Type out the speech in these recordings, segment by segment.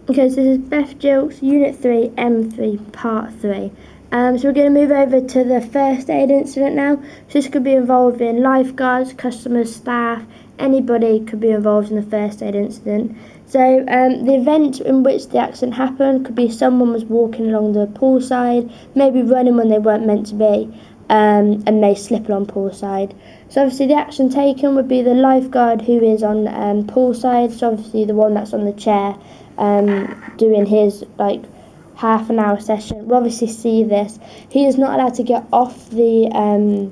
Okay, so this is Beth G, Unit 3, M3, Part 3. So we're going to move over to the first aid incident now. So this could be involving lifeguards, customers, staff, anybody could be involved in the first aid incident. So the event in which the accident happened could be someone was walking along the poolside, maybe running when they weren't meant to be, and they slip along poolside. So obviously the action taken would be the lifeguard who is on poolside, so obviously the one that's on the chair, doing his half an hour session. We'll obviously see this. He is not allowed to get off the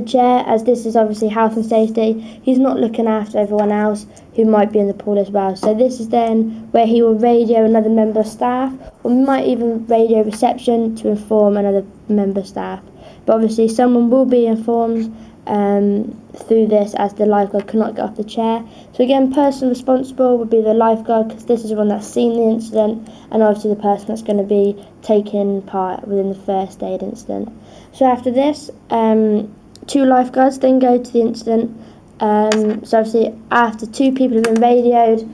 chair, as this is obviously health and safety. He's not looking after everyone else who might be in the pool as well. So this is then where he will radio another member of staff, or might even radio reception to inform another member of staff. But obviously someone will be informed through this, as the lifeguard cannot get off the chair. So again, person responsible would be the lifeguard, because this is the one that's seen the incident, and obviously the person that's going to be taking part within the first aid incident. So after this, 2 lifeguards then go to the incident. So obviously after 2 people have been radioed,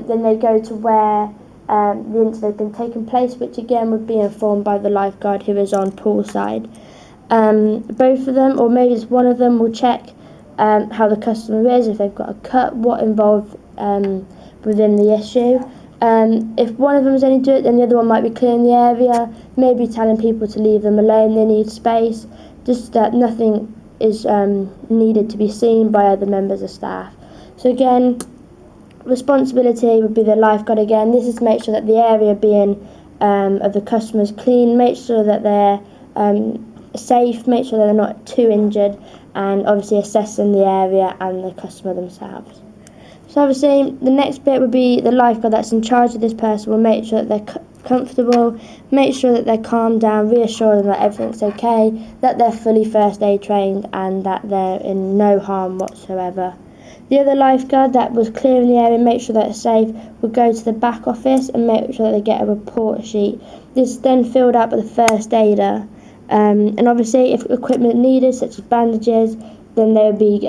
then they go to where the incident has been taking place, which again would be informed by the lifeguard who is on poolside. Both of them, or maybe just one of them, will check how the customer is, if they've got a cut, what involved within the issue. If one of them is only doing it, then the other one might be clearing the area, maybe telling people to leave them alone, they need space, just that nothing is needed to be seen by other members of staff. So again, responsibility would be the lifeguard again. This is to make sure that the area being of the customers clean, make sure that they're safe, make sure that they're not too injured, and obviously assessing the area and the customer themselves. So obviously the next bit would be the lifeguard that's in charge of this person will make sure that they're comfortable, make sure that they're calmed down, reassure them that everything's okay, that they're fully first aid trained, and that they're in no harm whatsoever. The other lifeguard that was clearing the area, make sure that it's safe, will go to the back office and make sure that they get a report sheet. This is then filled out by the first aider. And obviously if equipment needed, such as bandages, then they would be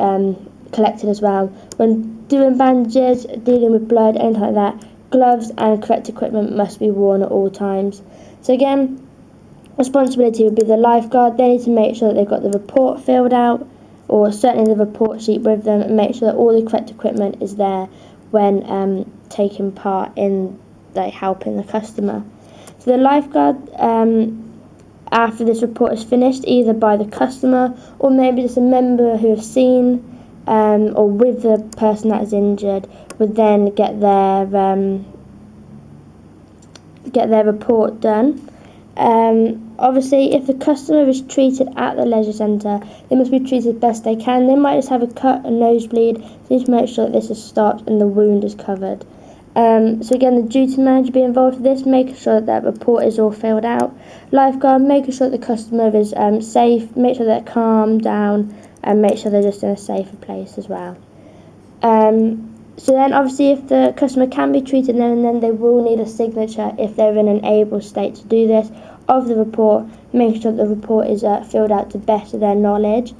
collected as well. When doing bandages, dealing with blood, anything like that, gloves and correct equipment must be worn at all times. So again, responsibility would be the lifeguard. They need to make sure that they've got the report filled out, or certainly the report sheet with them, and make sure that all the correct equipment is there when taking part in helping the customer. So the lifeguard, after this report is finished, either by the customer or maybe just a member who has seen or with the person that is injured, would then get their report done. Obviously, if the customer is treated at the leisure centre, they must be treated best they can. They might just have a cut, a nosebleed, so you need to make sure that this is stopped and the wound is covered. So again, the duty manager be involved with this, making sure that report is all filled out. Lifeguard, making sure that the customer is safe, make sure they're calmed down, and make sure they're just in a safer place as well. So then obviously if the customer can be treated then and then, they will need a signature if they're in an able state to do this of the report, making sure that the report is filled out to best of their knowledge.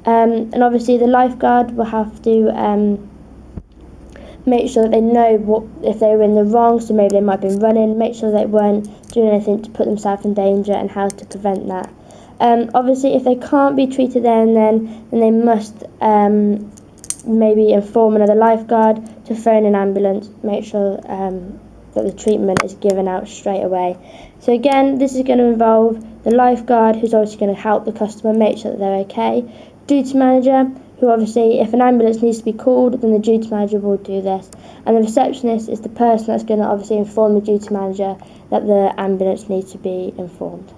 And obviously the lifeguard will have to make sure that they know what if they were in the wrong, so maybe they might have been running, make sure they weren't doing anything to put themselves in danger and how to prevent that. Obviously if they can't be treated there and then they must maybe inform another lifeguard to phone an ambulance, make sure that the treatment is given out straight away. So again, this is going to involve the lifeguard, who's obviously going to help the customer, make sure that they're okay. Duty manager, who obviously, if an ambulance needs to be called, then the duty manager will do this. And the receptionist is the person that's going to obviously inform the duty manager that the ambulance needs to be informed.